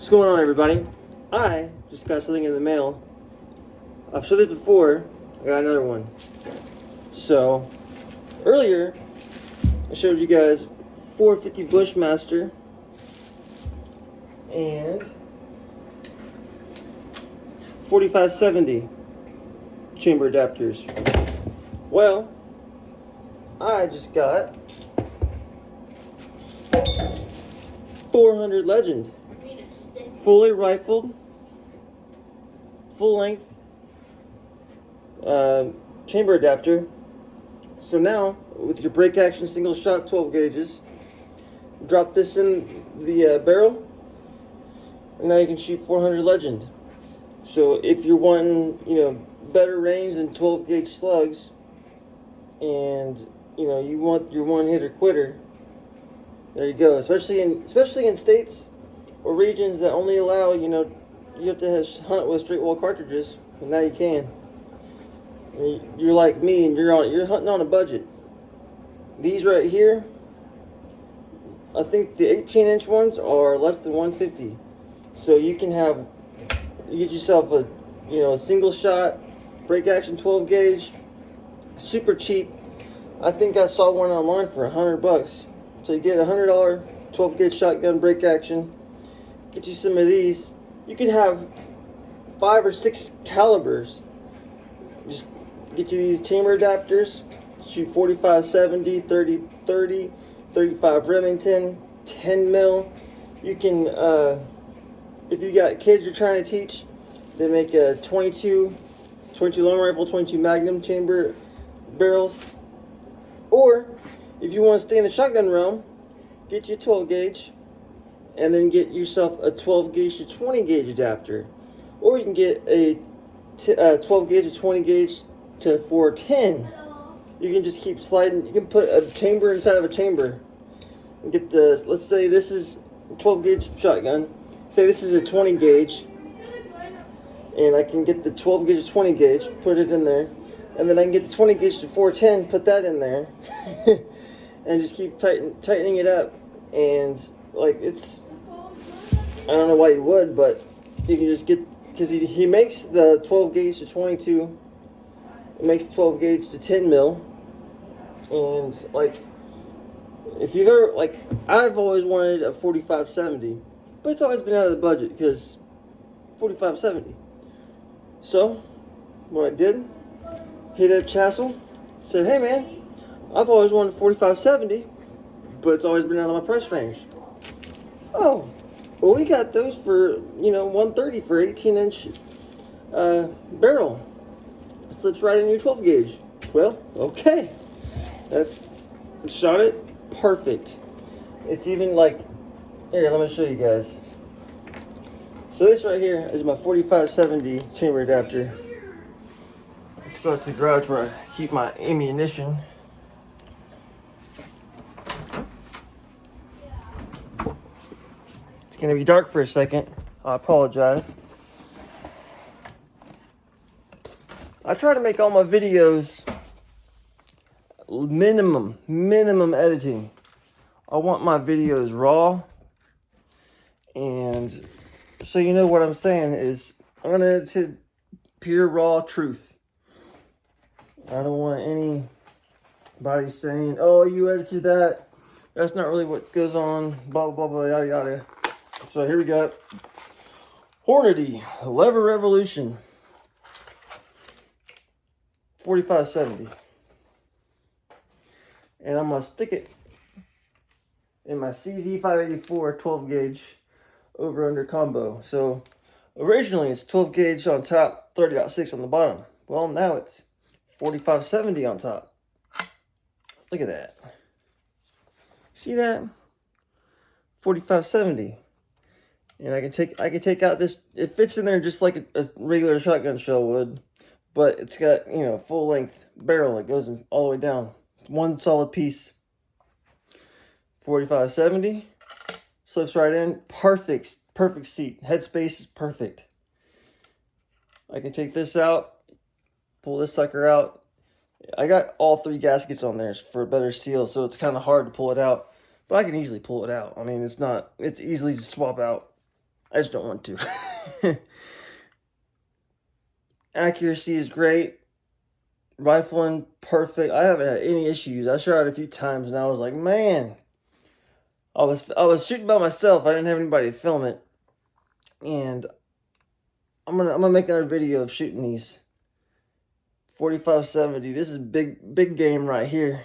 What's going on, everybody? I just got something in the mail. I've showed it before. I got another one. So, earlier, I showed you guys 450 Bushmaster and 4570 chamber adapters. Well, I just got 400 Legend. Fully rifled, full length chamber adapter. So now, with your break action single shot 12 gauges, drop this in the barrel, and now you can shoot 400 Legend. So if you're wanting, better range than 12 gauge slugs, and you want your one hitter quitter, there you go. Especially in states or regions that only allow, you have to hunt with straight wall cartridges, and now you can. You're like me, and you're hunting on a budget. These right here, I think the 18-inch ones are less than 150. So you get yourself a single shot break action 12 gauge, super cheap. I think I saw one online for $100. So you get a $100 12 gauge shotgun break action. Get you some of these. You can have 5 or 6 calibers. Just get you these chamber adapters. Shoot 45-70, 30-30, 35 Remington, 10 mil. You can, if you got kids you're trying to teach, they make a 22 long rifle, 22 Magnum chamber barrels. Or if you want to stay in the shotgun realm, get you a 12 gauge. And then get yourself a 12 gauge to 20 gauge adapter, or you can get a 12 gauge to 20 gauge to 410. You can just keep sliding. You can put a chamber inside of a chamber and get the. Let's say this is 12 gauge shotgun. Say this is a 20 gauge, and I can get the 12 gauge to 20 gauge, put it in there, and then I can get the 20 gauge to 410, put that in there, and just keep tightening it up. And like I don't know why you would, but you can just get, because he makes the 12 gauge to 22, it makes 12 gauge to 10 mil, and if you've ever, I've always wanted a 45-70, but it's always been out of the budget, because 45-70. So, what I did, hit up Chaszel, said, hey man, I've always wanted a 45-70, but it's always been out of my price range. Oh, well, we got those for, $130 for 18-inch barrel. It slips right in your 12 gauge. Well, okay. Shot it perfect. It's even here, let me show you guys. So this right here is my 45-70 chamber adapter. Let's go to the garage where I keep my ammunition. It's going to be dark for a second. I apologize. I try to make all my videos minimum editing. I want my videos raw. And so you know what I'm saying is unedited, pure raw truth. I don't want anybody saying, oh, you edited that. That's not really what goes on. Blah, blah, blah, yada, yada. So here we got Hornady Lever Revolution 45-70, and I'm gonna stick it in my CZ 584 12 gauge over under combo. So originally it's 12 gauge on top, 30-06 on the bottom. Well, now it's 45-70 on top. Look at that. See that? 45-70. And I can take out this. It fits in there just like a regular shotgun shell would, but it's got full length barrel that goes all the way down. One solid piece. 45-70 slips right in. Perfect seat. Headspace is perfect. I can take this out, pull this sucker out. I got all 3 gaskets on there for a better seal, so it's kind of hard to pull it out, but I can easily pull it out. I mean, it's easily to swap out. I just don't want to. Accuracy is great. Rifling, perfect. I haven't had any issues. I shot it a few times and I was like, man, I was shooting by myself. I didn't have anybody to film it. And I'm gonna make another video of shooting these 45-70. This is big game right here.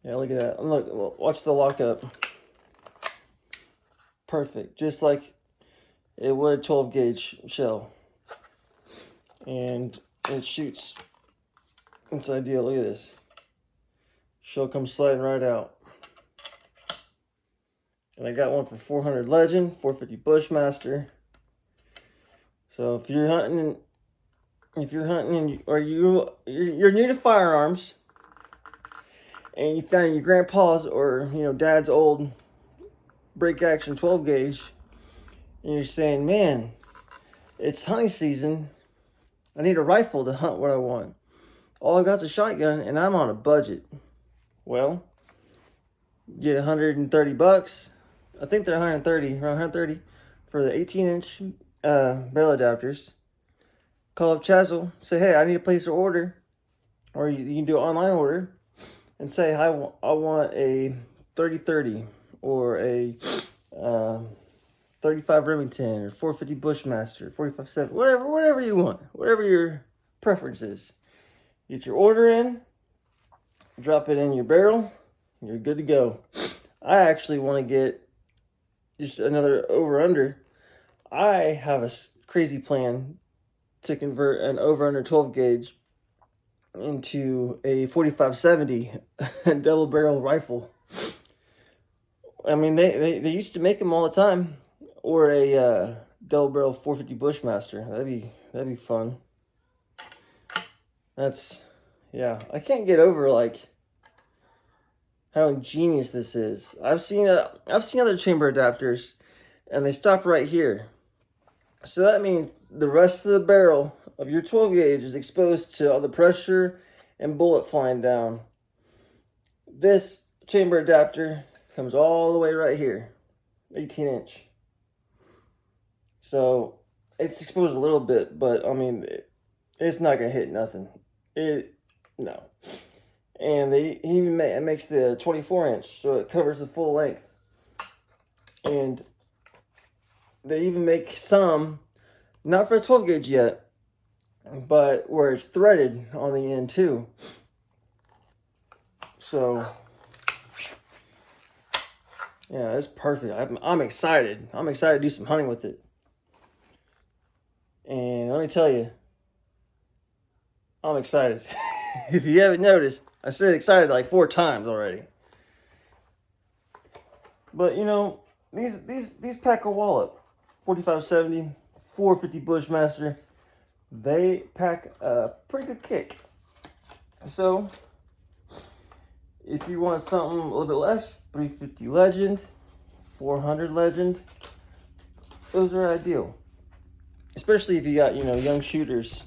Yeah, look at that. Look, watch the lockup. Perfect, just like it would 12 gauge shell. And it shoots. It's ideal. Look at this. Shell comes sliding right out. And I got one for 400 Legend, 450 Bushmaster. So if you're hunting or you're new to firearms, and you found your grandpa's or dad's old break action 12 gauge, and you're saying, man, it's hunting season, I need a rifle to hunt what I want. All I got's a shotgun and I'm on a budget. Well, get 130 bucks. I think they're 130, around 130 for the 18-inch barrel adapters. Call up Chaszel, say, hey, I need to place an order, or you can do an online order and say, I want a 30-30 or a 35 Remington or 450 Bushmaster, 45-7, whatever you want, whatever your preference is. Get your order in, drop it in your barrel, and you're good to go. I actually want to get just another over-under. I have a crazy plan to convert an over-under 12 gauge into a 45-70 double barrel rifle. I mean, they used to make them all the time, or a double barrel 450 Bushmaster. That'd be fun. Yeah. I can't get over like how ingenious this is. I've seen other chamber adapters, and they stop right here. So that means the rest of the barrel of your 12 gauge is exposed to all the pressure and bullet flying down. This chamber adapter comes all the way right here, 18-inch. So it's exposed a little bit, but I mean, it's not gonna hit nothing. No. And it makes the 24-inch, so it covers the full length. And they even make some, not for a 12 gauge yet, but where it's threaded on the end too. So yeah, it's perfect. I'm excited. I'm excited to do some hunting with it. And let me tell you, I'm excited. If you haven't noticed, I said excited like 4 times already. But these pack a wallop. 45-70, 450 Bushmaster, they pack a pretty good kick. So if you want something a little bit less, 350 Legend, 400 Legend, those are ideal. Especially if you got young shooters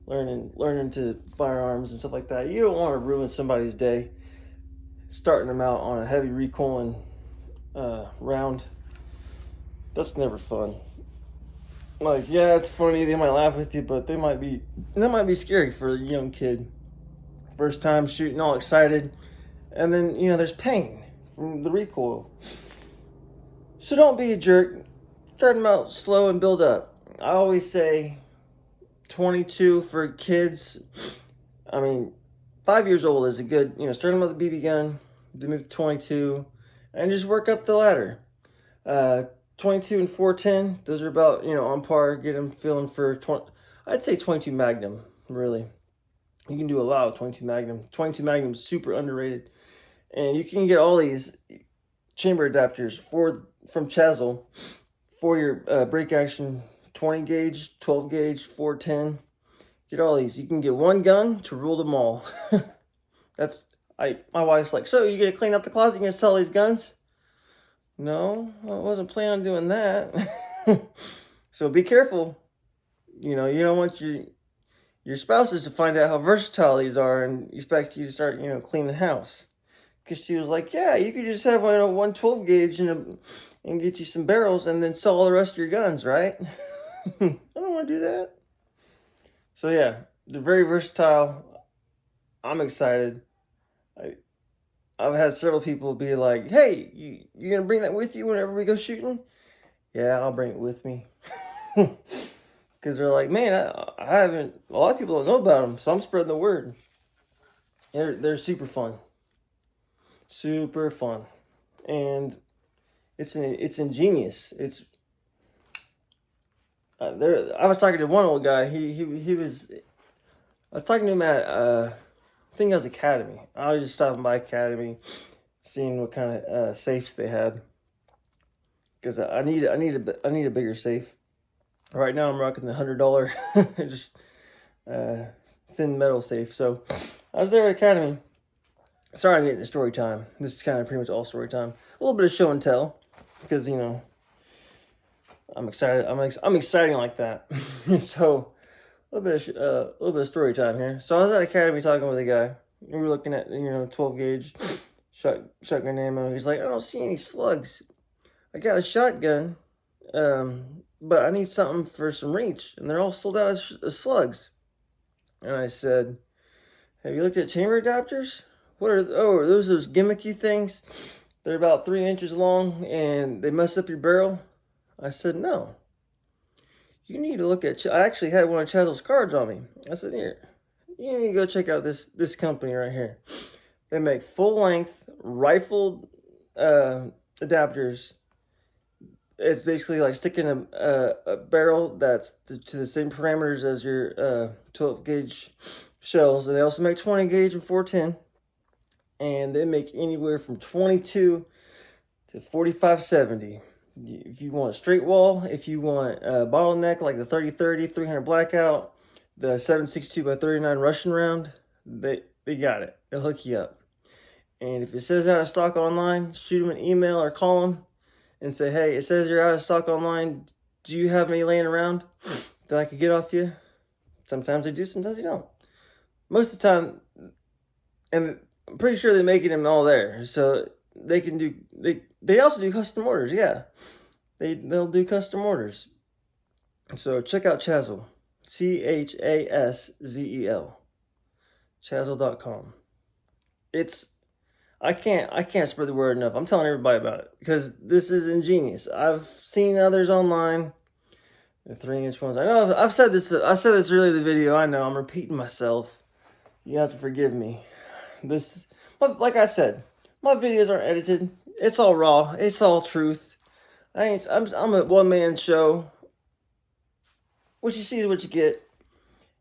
learning to firearms and stuff like that. You don't want to ruin somebody's day starting them out on a heavy recoiling round. That's never fun. Like, yeah, it's funny, they might laugh with you, but that might be scary for a young kid. First time shooting, all excited, and then there's pain from the recoil. So don't be a jerk. Start them out slow and build up. I always say 22 for kids. I mean, 5 years old is a good, start them with a BB gun, then move to 22, and just work up the ladder. 22 and 410, those are about, on par. Get them feeling for 20. I'd say 22 Magnum, really. You can do a lot with 22 Magnum. 22 Magnum is super underrated. And you can get all these chamber adapters from Chaszel for your break action 20 gauge, 12 gauge, 410. Get all these. You can get one gun to rule them all. My wife's like, so you gonna clean up the closet? You gonna sell these guns? No, I wasn't planning on doing that. So be careful. You don't want your spouses to find out how versatile these are and expect you to start, cleaning the house. Because she was like, yeah, you could just have one 12 gauge and get you some barrels and then sell all the rest of your guns, right? I don't want to do that. So yeah, they're very versatile. I'm excited. I've had several people be like, "Hey, you gonna bring that with you whenever we go shooting?" Yeah, I'll bring it with me. Because they're like, man, I haven't. A lot of people don't know about them, so I'm spreading the word. They're super fun, super fun, and it's ingenious. It's there. I was talking to one old guy. He was. I was talking to him at I think it was Academy. I was just stopping by Academy, seeing what kind of safes they had. Because I need a bigger safe. Right now I'm rocking the $100 just thin metal safe. So I was there at Academy. Sorry, I'm getting to story time. This is kind of pretty much all story time. A little bit of show and tell, because I'm excited. I'm exciting like that. So a little bit of story time here. So I was at Academy talking with a guy. We were looking at 12 gauge shotgun ammo. He's like, I don't see any slugs. I got a shotgun, but I need something for some reach, and they're all sold out of slugs. And I said, have you looked at chamber adapters? Are those gimmicky things? They're about 3 inches long, and they mess up your barrel. I said, no. You need to look at, I actually had one of Chazel's cards on me. I said, here, you need to go check out this company right here. They make full-length rifled adapters. It's basically like sticking a barrel that's to the same parameters as your 12 gauge shells. And they also make 20 gauge and 410. And they make anywhere from 22 to 4570. If you want straight wall, if you want bottleneck like the 3030, 300 blackout, the 7.62 by 39 Russian round, they got it. They'll hook you up. And if it says out of stock online, shoot them an email or call them and say, hey, it says you're out of stock online. Do you have any laying around that I could get off you? Sometimes they do, sometimes they don't. Most of the time, and I'm pretty sure they're making them all there, so they can do. They also do custom orders. Yeah, they'll do custom orders. So check out Chaszel, Chaszel, Chaszel.com. I can't spread the word enough. I'm telling everybody about it because this is ingenious. I've seen others online, the 3-inch ones. I know I've said this. I said this earlier in the video. I know I'm repeating myself. You have to forgive me. Like I said, my videos aren't edited. It's all raw. It's all truth. I'm a one-man show. What you see is what you get.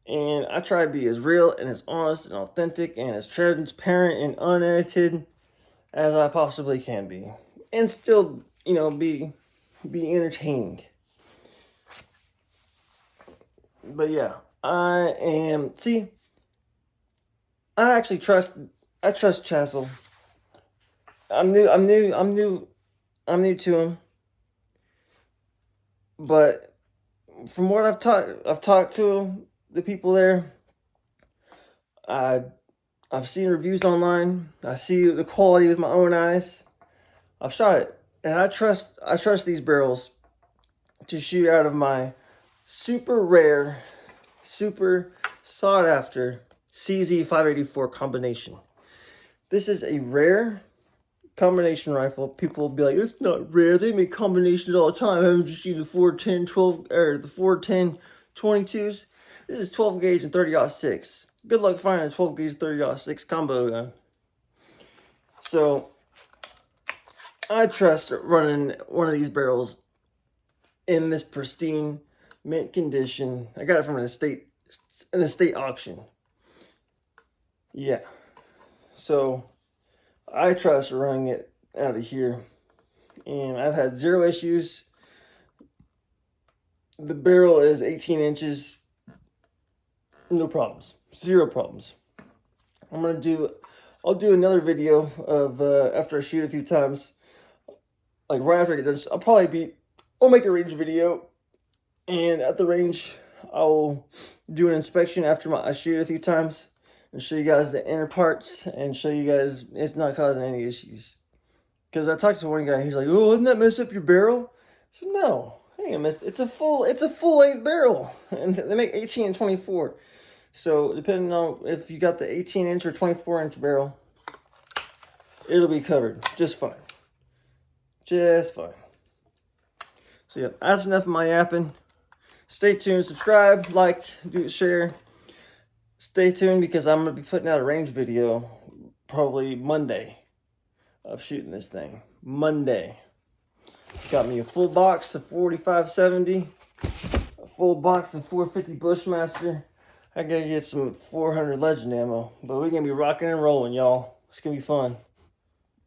And I try to be as real and as honest and authentic and as transparent and unedited as I possibly can be. And still, be entertaining. But yeah, I actually trust Chaszel. I'm new to him. But from what I've talked to the people there. I've seen reviews online. I see the quality with my own eyes. I've shot it, and I trust these barrels to shoot out of my super rare, super sought after CZ 584 combination. This is a rare combination rifle. People will be like, it's not rare. They make combinations all the time. Haven't you seen the 410 12 or the 410 22s? This is 12 gauge and 30-06. Good luck finding a 12 gauge 30-06 combo gun. So I trust running one of these barrels in this pristine mint condition. I got it from an estate auction. Yeah. So I trust running it out of here. And I've had zero issues. The barrel is 18 inches. No problems. Zero problems. I'll do another video of after I shoot a few times. Like right after I get done, I'll make a range video. And at the range, I'll do an inspection after I shoot a few times and show you guys the inner parts and show you guys it's not causing any issues. Because I talked to one guy, he's like, "Oh, doesn't that mess up your barrel?" I said, "No, I ain't gonna mess. It's a full length barrel, and they make 18 and 24. So depending on if you got the 18-inch or 24-inch barrel, it'll be covered just fine, just fine." So yeah, that's enough of my yapping. Stay tuned, subscribe, like, share. Stay tuned because I'm gonna be putting out a range video probably Monday of shooting this thing. Monday. Got me a full box of 4570, a full box of 450 Bushmaster. I gotta get some 400 Legend ammo, but we're gonna be rocking and rolling, y'all. It's gonna be fun.